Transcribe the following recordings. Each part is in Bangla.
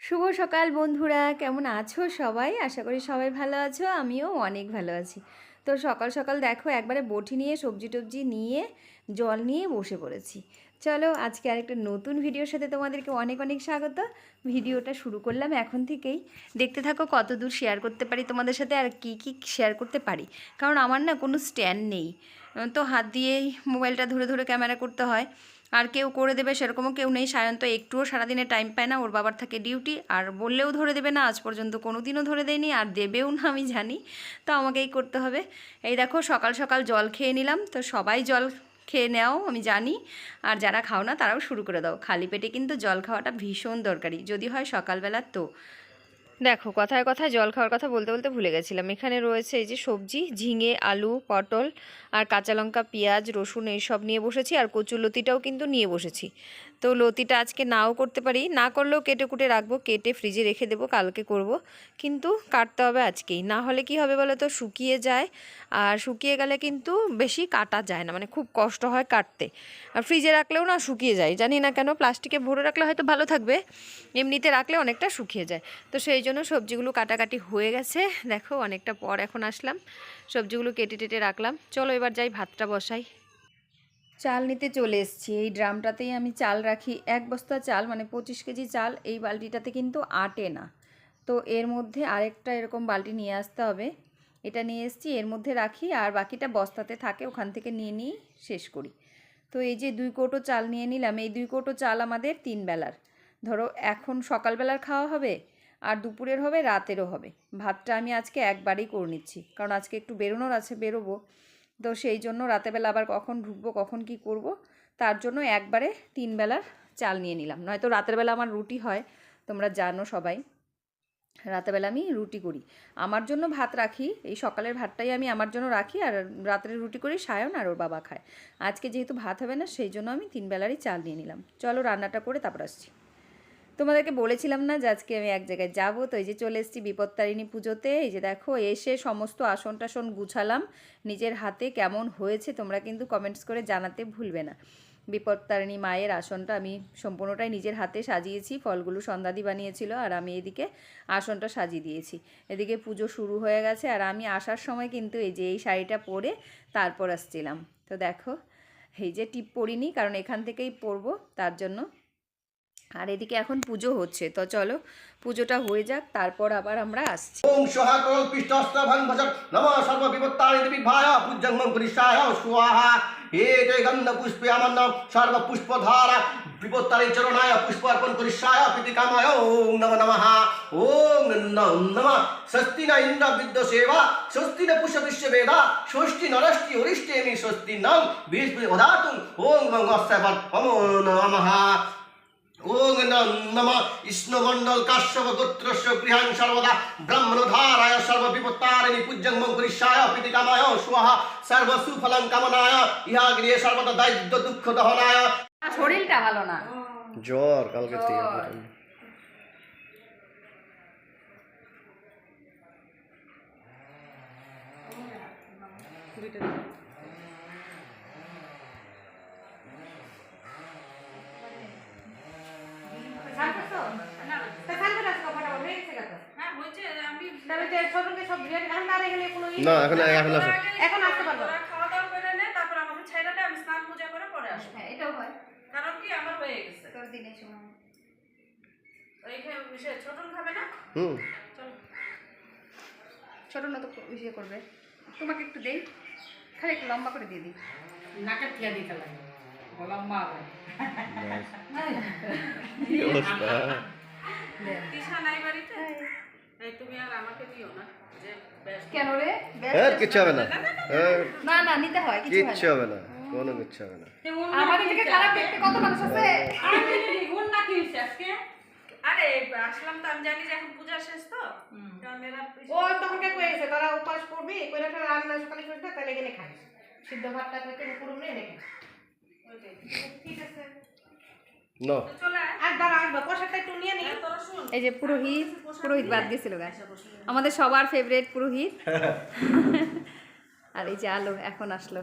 শুভ সকাল বন্ধুরা, কেমন আছো সবাই? আশা করি সবাই ভালো আছো, আমিও অনেক ভালো আছি। তো সকাল সকাল দেখো একবারে বটি নিয়ে সবজি টবজি নিয়ে জল নিয়ে বসে পড়েছি। চলো আজকে আরেকটা নতুন ভিডিওর সাথে তোমাদেরকে অনেক অনেক স্বাগত। ভিডিওটা শুরু করলাম এখন থেকেই, দেখতে থাকো কত দূর শেয়ার করতে পারি তোমাদের সাথে আর কি কি শেয়ার করতে পারি। কারণ আমার না কোনো স্ট্যান্ড নেই, তো হাত দিয়েই মোবাইলটা ধরে ধরে ক্যামেরা করতে হয়। আর কেউ করে দেবে সেরকমও কেউ নেই। সায়ন তো একটুও সারাদিনে টাইম পায় না, ওর বাবার থাকে ডিউটি, আর বললেও ধরে দেবে না, আজ পর্যন্ত কোনো দিনও ধরে দেয়নি, আর দেবেও না আমি জানি। তো আমাকেই করতে হবে। এই দেখো সকাল সকাল জল খেয়ে নিলাম, তো সবাই জল খেয়ে নেও আমি জানি, আর যারা খাও না তারাও শুরু করে দাও। খালি পেটে কিন্তু জল খাওয়াটা ভীষণ দরকারি, যদি হয় সকালবেলা। তো দেখো কথায় কথায় জল খাওয়ার কথা বলতে বলতে ভুলে গেছিলাম, এখানে রয়েছে এই যে সবজি, ঝিঙে, আলু, পটল আর কাঁচা লঙ্কা, পেঁয়াজ, রসুন এইসব নিয়ে বসেছি, আর কচুর লতিটাও কিন্তু নিয়ে বসেছি। তো লতিটা আজকে নাও করতে পারি, না করলেও কেটে কুটে রাখবো, কেটে ফ্রিজে রেখে দেবো, কালকে করব। কিন্তু কাটতে হবে আজকেই, না হলে কি হবে বলো তো, শুকিয়ে যায়। আর শুকিয়ে গেলে কিন্তু বেশি কাটা যায় না, মানে খুব কষ্ট হয় কাটতে। আর ফ্রিজে রাখলেও না শুকিয়ে যায়, জানি না কেন। প্লাস্টিকে ভরে রাখলে হয়তো ভালো থাকবে, এমনিতে রাখলে অনেকটা শুকিয়ে যায়। তো সেই জন্য সবজিগুলো কাটাকাটি হয়ে গেছে, দেখো অনেকটা পর এখন আসলাম, সবজিগুলো কেটে টেটে রাখলাম। চলো এবার যাই ভাতটা বসাই। চাল নিতে চলে এসেছি, এই ড্রামটাতেই আমি চাল রাখি। 1 বস্তা চাল মানে 25 কেজি চাল, এই বালতিটাতে কিন্তু আটে না। তো এর মধ্যে আরেকটা এরকম বালতি নিয়ে আসতে হবে, এটা নিয়ে এসেছি, এর মধ্যে রাখি, আর বাকিটা বস্তাতে থাকে, ওখান থেকে নিয়ে নিয়ে শেষ করি। তো এই যে 2 কৌটো চাল নিয়ে নিলাম, এই 2 কৌটো চাল আমাদের 3 বেলার। ধরো এখন সকালবেলার খাওয়া হবে, আর দুপুরের হবে, রাতেরও হবে। ভাতটা আমি আজকে একবারেই করে নিচ্ছি, কারণ আজকে একটু বেরোনোর আছে, বেরোবো। তো সেই জন্য রাতেরবেলা আবার কখন ঢুকবো কখন কি করব, তার জন্য একবারে 3 বেলার চাল নিয়ে নিলাম। নয়তো রাতের বেলা আমার রুটি হয়, তোমরা জানো সবাই, রাতেরবেলা আমি রুটি করি। আমার জন্য ভাত রাখি, এই সকালের ভাতটাই আমি আমার জন্য রাখি, আর রাতের রুটি করি সায়ন আর ওর বাবা খায়। আজকে যেহেতু ভাত হবে না, সেই জন্য আমি 3 বেলারই চাল নিয়ে নিলাম। চলো রান্নাটা করে তারপর আসছি। তোমাদেরকে বলেছিলাম না যে আজকে আমি এক জায়গায় যাব, তো এই যে চলে এসেছি বিপত্তারিণী পুজোতে। এই যে দেখো এসে সমস্ত আসন টাসন গুছালাম নিজের হাতে। কেমন হয়েছে তোমরা কিন্তু কমেন্টস করে জানাতে ভুলবে না। বিপত্তারিণী মায়ের আসনটা আমি সম্পূর্ণটাই নিজের হাতে সাজিয়েছি, ফলগুলো সন্ধ্যাদি বানিয়েছিল, আর আমি এদিকে আসনটা সাজিয়ে দিয়েছি। এদিকে পুজো শুরু হয়ে গেছে, আর আমি আসার সময় কিন্তু এই যে এই শাড়িটা পরে তারপর আসছিলাম। তো দেখো এই যে টিপ পরিনি, কারণ এখান থেকেই পরবো তার জন্য। আর এদিকে এখন পুজো হচ্ছে, তো চলো পুজোটা হয়ে যাক, তারপর আবার আমরা আসছি। ওং সহাকরল পিষ্টস্ত্রভং ভজক নমঃ সর্ববিপত্তানি দেবীভ্যায় পূজ্যং করিষ্যায় স্বাহা এতে গন্ধ পুষ্পে আমন্ন সর্বপুষ্পধারা বিপত্তানি চরণায় পুষ্প অর্পণ করিষ্যায় প্রীতিকামায় ওং নমঃ নমঃ ওং নমঃ স্বস্তি ন ইন্দ্র বিদ্যসেবা স্বস্তি ন পুষ্প বিশ্ববেদা ষষ্ঠী নরষ্টি অরিষ্টেমি স্বস্তি নং বৃহস্পতির্দধাতুং ওং নমঃ নমো নমঃ ওং নমঃ ইষ্ণমণ্ডল কাশ্যপ গোত্রস্য গৃহাং সর্বদা ব্রহ্মণধারায় সর্ববিপত্তারিণী পূজ্যং করিষ্যায় প্রীতিকামায় স্বাহা সর্বসুফলং কামনায় ইহা গৃহে সর্বদা দারিদ্র্য দুঃখ দহনায়। শরীরটা ভালো না, জ্বর কালকে থেকে না এখন আসো এখন আসতে পারবো। খাওয়া দাওয়া করে নে, তারপর আমাকে ছেড়ে আমি স্নান পূজা করে পরে আসবো। হ্যাঁ এটাও হয়, কারণ কি আমার হয়ে গেছে। তোর দিনের সময় ওইখানে সে ছোটন খাবে না? চলো। ছোট না তো ইয়ে করবে, তোমাকে একটু দেই, খালি একটু লম্বা করে দিয়ে দিই। নাকের টিয়া দিতে লাগে লম্বা হবে। তিশা নাই বাড়িতে? এই তুমি আর আমাকে দিও না যে বেশ। কেন রে? কিচ্ছু হবে না, না না নিতে হয়, কিচ্ছু হবে না, কোনো কিচ্ছু হবে না। আমাদের থেকে খারাপ দেখতে কত মানুষ আছে। গুণ না কি হইছে আজকে? আরে আসলাম তো, আমি জানি যে এখন পূজা শেষ তো। ও তখন কে কয়ে গেছে তোরা উপাস করবি, কইরা ফের রান্না সকালে করে দে, তাহলে এখানে খাইস সিদ্ধ ভাতটা থেকে উপর উপরে এনে খাইস। ঠিক আছে না চলে আর দাঁড়া আসবো প্রসাদটা একটু নিয়ে নি। তোরা শুন, এই যে পুরোহিত, পুরোহিত বাদ গেছিল গাছ, আমাদের সবার ফেভারিট পুরোহিত। আর এই যে আলো এখন আসলো।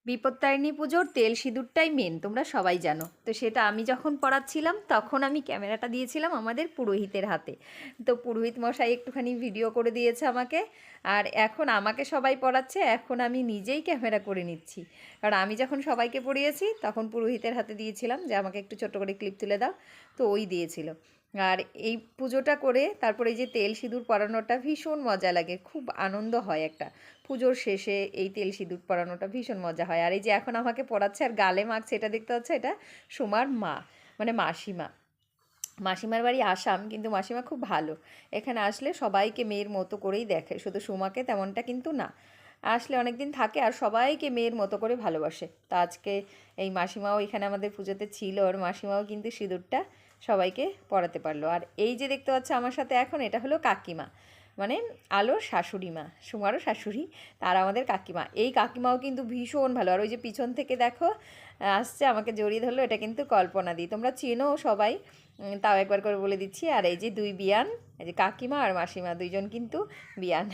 বিপত্তারিণী পুজোর তেল সিঁদুরটাই মেন, তোমরা সবাই জানো। তো সেটা আমি যখন পড়াচ্ছিলাম তখন আমি ক্যামেরাটা দিয়েছিলাম আমাদের পুরোহিতের হাতে। তো পুরোহিত মশাই একটুখানি ভিডিও করে দিয়েছে আমাকে, আর এখন আমাকে সবাই পড়াচ্ছে, এখন আমি নিজেই ক্যামেরা করে নিচ্ছি। কারণ আমি যখন সবাইকে পড়িয়েছি তখন পুরোহিতের হাতে দিয়েছিলাম যে আমাকে একটু ছোট্ট করে ক্লিপ তুলে দাও, তো ওই দিয়েছিল। আর এই পুজোটা করে তারপরে এই যে তেল সিঁদুর পরানোটা ভীষণ মজা লাগে, খুব আনন্দ হয় একটা। পুজোর শেষে এই তেল সিঁদুর পরানোটা ভীষণ মজা হয়। আর এই যে এখন আমাকে পরাচ্ছে আর গালে মাখছে, এটা দেখতে পাচ্ছে, এটা সোমার মা, মানে মাসিমা। মাসিমার বাড়ি আসাম, কিন্তু মাসিমা খুব ভালো, এখানে আসলে সবাইকে মেয়ের মতো করেই দেখে, শুধু সোমাকে তেমনটা কিন্তু না। আসলে অনেক দিন থাকে আর সবাইকে মেয়ের মতো করে ভালোবাসে। তা আজকে এই মাসিমাও এখানে আমাদের পুজোতে ছিল, আর মাসিমাও কিন্তু সিঁদুরটা সবাইকে পরাতে পারলো। আর এই যে দেখতে পাচ্ছ আমার সাথে এখন, এটা হলো কাকিমা, মানে আলোর শাশুড়ি মা, সুমারও শাশুড়ি, তার আমাদের কাকিমা। এই কাকিমাও কিন্তু ভীষণ ভালো। আর ওই যে পিছন থেকে দেখো আসছে আমাকে জড়িয়ে ধরলো, এটা কিন্তু কল্পনা দি, তোমরা চেনো সবাই, তাও একবার করে বলে দিচ্ছি। আর এই যে দুই বিয়ান, এই যে কাকিমা আর মাসিমা দুইজন কিন্তু বিয়ান।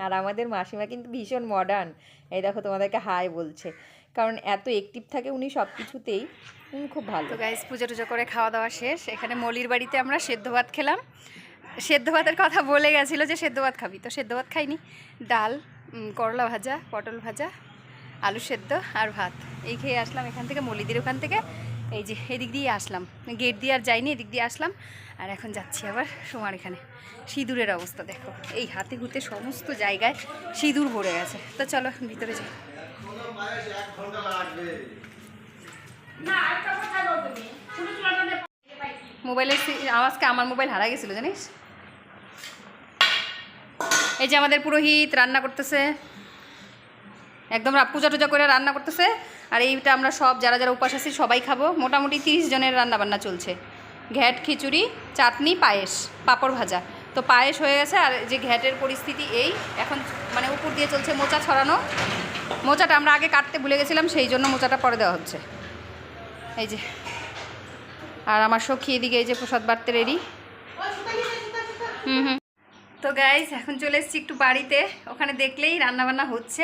আর আমাদের মাসিমা কিন্তু ভীষণ মডার্ন, এই দেখো তোমাদেরকে হাই বলছে, কারণ এত অ্যাক্টিভ থাকে উনি সব কিছুতেই, খুব ভালো। তো গাইস, পুজো টুজো করে খাওয়া দাওয়া শেষ। এখানে মলির বাড়িতে আমরা সেদ্ধ ভাত খেলাম। সেদ্ধ ভাতের কথা বলে গেছিলো যে সেদ্ধ ভাত খাবি, তো সেদ্ধ ভাত খাইনি, ডাল, করলা ভাজা, পটল ভাজা, আলু সেদ্ধ আর ভাত, এই খেয়ে আসলাম এখান থেকে, মলিদের ওখান থেকে। এই যে এদিক দিয়ে আসলাম, গেট দিয়ে আর যাইনি, এদিক দিয়ে আসলাম। আর এখন যাচ্ছি আবার সোমার এখানে। সিঁদুরের অবস্থা দেখো, এই হাতে হুতে সমস্ত জায়গায় সিঁদুর ভরে গেছে। তো চলো ভিতরে যাই। মোবাইলের আওয়াজকে আমার মোবাইল হারা গেছিলো জানিস। এই যে আমাদের পুরোহিত রান্না করতেছে, একদম পূজা টুজা করে রান্না করতেছে। আর এইটা আমরা সব যারা যারা উপাস আছি সবাই খাবো, মোটামুটি 30 জনের রান্না বান্না চলছে। ঘ্যাট, খিচুড়ি, চাটনি, পায়েস, পাঁপড় ভাজা। তো পায়েস হয়ে গেছে। আর যে ঘ্যাটের পরিস্থিতি এই এখন, মানে উপর দিয়ে চলছে মোচা ছড়ানো। মোচাটা আমরা আগে কাটতে ভুলে গেছিলাম, সেই জন্য মোচাটা পরে দেওয়া হচ্ছে। এই যে, আর আমার সখী এদিকে এই যে প্রসাদ বাড়তে রেডি। তো গাইজ এখন চলে এসেছি একটু বাড়িতে, ওখানে দেখলেই রান্নাবান্না হচ্ছে।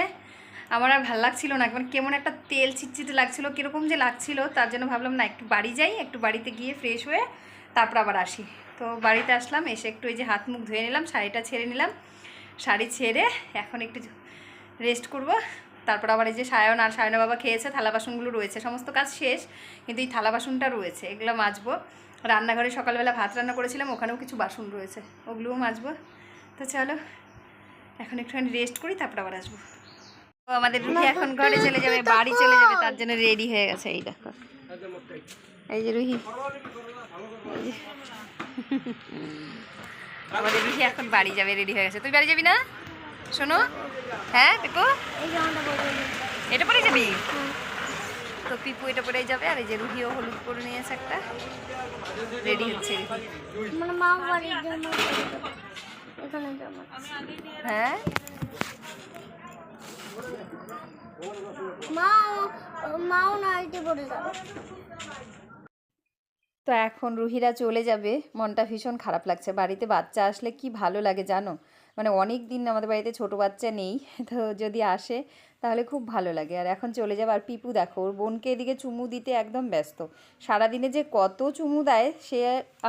আমার আর ভালো লাগছিল না, মানে কেমন একটা তেল চিটচিটে লাগছিল, কীরকম যে লাগছিল, তার জন্য ভাবলাম না একটু বাড়ি যাই, একটু বাড়িতে গিয়ে ফ্রেশ হয়ে তারপর আবার আসি। তো বাড়িতে আসলাম, এসে একটু এই যে হাত মুখ ধুয়ে নিলাম, শাড়িটা ছেড়ে নিলাম, শাড়ি ছেড়ে এখন একটু রেস্ট করব। তারপর আবার এই যে সায়ন আর সায়না বাবা খেয়েছে, থালা বাসনগুলো রয়েছে, সমস্ত কাজ শেষ, কিন্তু এই থালা বাসনটা রয়েছে, এগুলো মাজবো। রান্নাঘরে সকালবেলা ভাত রান্না করেছিলাম, ওখানেও কিছু বাসন রয়েছে, ওগুলোও মাজবো। তো চলো এখন একটুখানি রেস্ট করি, তারপর আবার আসবো। ও আমাদের রুহি এখন ঘরে চলে যাবে, বাড়ি চলে যাবে, তার জন্য রেডি হয়ে গেছে। এই দেখো, এই যে রুহি, আমাদের রুহি এখন বাড়ি যাবে, রেডি হয়ে গেছে। তুই বাড়ি যাবি না শোনো? হ্যাঁ দেখো, এটা পরে যাবি তো? পিপু এটা পরেই যাবে। আর এই যে রুহিও হলুদ পরে নিয়েছে একটা, রেডি হচ্ছে হ্যাঁ। তো এখন রুহিরা চলে যাবে, মনটা ভীষণ খারাপ লাগছে। বাড়িতে বাচ্চা আসলে কি ভালো লাগে জানো, মানে অনেক দিন আমাদের বাড়িতে ছোট বাচ্চা নেই, তো যদি আসে তাহলে খুব ভালো লাগে। আর এখন চলে যাবে। আর পিপু দেখো, ওর বোনকে এদিকে চুমু দিতে একদম ব্যস্ত, সারাদিনে যে কত চুমু দেয় সে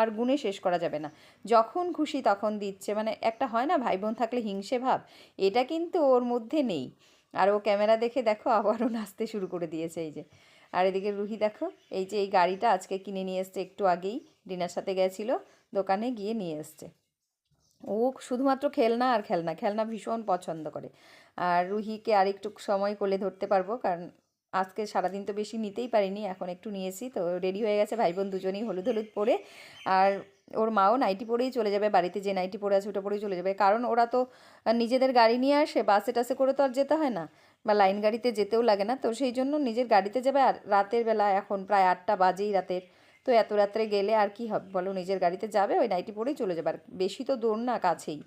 আর গুণে শেষ করা যাবে না, যখন খুশি তখন দিচ্ছে। মানে একটা হয় না ভাই বোন থাকলে হিংসে ভাব, এটা কিন্তু ওর মধ্যে নেই। আর ও ক্যামেরা দেখে দেখো আবারও নাচতে শুরু করে দিয়েছে। এই যে, আর এদিকে রুহি দেখো, এই যে এই গাড়িটা আজকে কিনে নিয়ে এসছে, একটু আগেই ডিনার সাথে গেছিল দোকানে, গিয়ে নিয়ে এসছে। ও শুধুমাত্র খেলনা আর খেলনা, খেলনা ভীষণ পছন্দ করে। আর রুহিকে আর একটু সময় কোলে ধরতে পারবো, কারণ আজকে সারাদিন তো বেশি নিতেই পারিনি, এখন একটু নিয়েছি। তো রেডি হয়ে গেছে, ভাই বোন দুজনেই হলুদ হলুদ পরে। আর ওর মাও নাইটি পরেই চলে যাবে, বাড়িতে যে নাইটি পরে আছে ওটা পরেই চলে যাবে, কারণ ওরা তো নিজেদের গাড়ি নিয়ে আসে, বাসে টাসে করে তো আর যেতে হয় না, বা লাইন গাড়িতে যেতেও লাগে না, তো সেই জন্য নিজের গাড়িতে যাবে। আর রাতের বেলা এখন প্রায় 8টা বাজেই রাতের, তো এত রাত্রে গেলে আর কি হবে বলো, নিজের গাড়িতে যাবে, ওই নাইটি পরেই চলে যাবে। আর বেশি তো দূর না, কাছেই।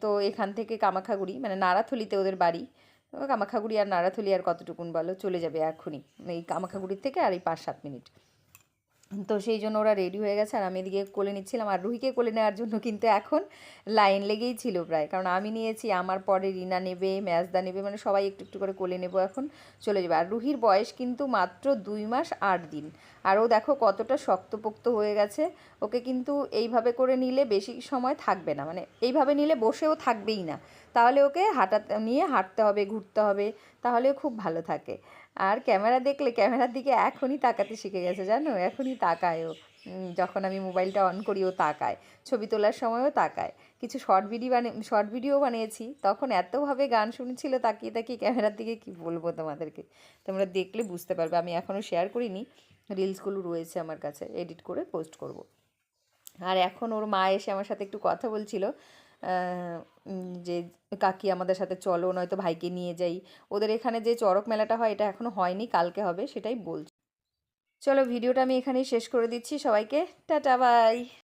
তো এখান থেকে কামাখাগুড়ি, মানে নাড়াথলিতে ওদের বাড়ি, কামাখাগুড়ি আর নাড়াথলি আর কতটুকুন বলো, চলে যাবে এখনই এই কামাখাগুড়ির থেকে আর এই 5-7 মিনিট। তো সেই জন্য ওরা রেডি হয়ে গেছে আর আমি এদিকে কোলে নিচ্ছিলাম। আর রুহিকে কোলে নেওয়ার জন্য কিন্তু এখন লাইন লেগেই ছিল প্রায়, কারণ আমি নিয়েছি, আমার পরে রিনা নেবে, ম্যাজদা নেবে, মানে সবাই একটু একটু করে কোলে নেবো, এখন চলে যাবে। আর রুহির বয়স কিন্তু মাত্র 2 মাস 8 দিন। আর ও দেখো কতটা শক্তপোক্ত হয়ে গেছে। ওকে কিন্তু এইভাবে করে নিলে বেশি সময় থাকবে না, মানে এইভাবে নিলে বসেও থাকবেই না, তাহলে ওকে নিয়ে হাঁটতে হবে, ঘুরতে হবে, তাহলে খুব ভালো থাকে। আর ক্যামেরা দেখলে ক্যামেরার দিকে এখনই তাকাতে শিখে গেছে, জানো, এখনই তাকায় ও। যখন আমি মোবাইলটা অন করি ও তাকায়, ছবি তোলার সময়ও তাকায়। কিছু শর্ট ভিডিও বানিয়েছি, তখন এতভাবে গান শুনছিল তাকিয়ে তাকিয়ে ক্যামেরার দিকে, কি বলবো তোমাদেরকে, তোমরা দেখলে বুঝতে পারবে। আমি এখনও শেয়ার করিনি, রিলসগুলো রয়েছে আমার কাছে, এডিট করে পোস্ট করব। আর এখন ওর মা এসে আমার সাথে একটু কথা বলছিল, যে কাকি আমাদের সাথে চলো, নয়তো ভাইকে নিয়ে যাই। ওদের এখানে যে চড়ক মেলাটা হয় এটা এখনও হয়নি, কালকে হবে, সেটাই বলছি। চলো ভিডিওটা আমি এখানেই শেষ করে দিচ্ছি। সবাইকে টাটা, বাই।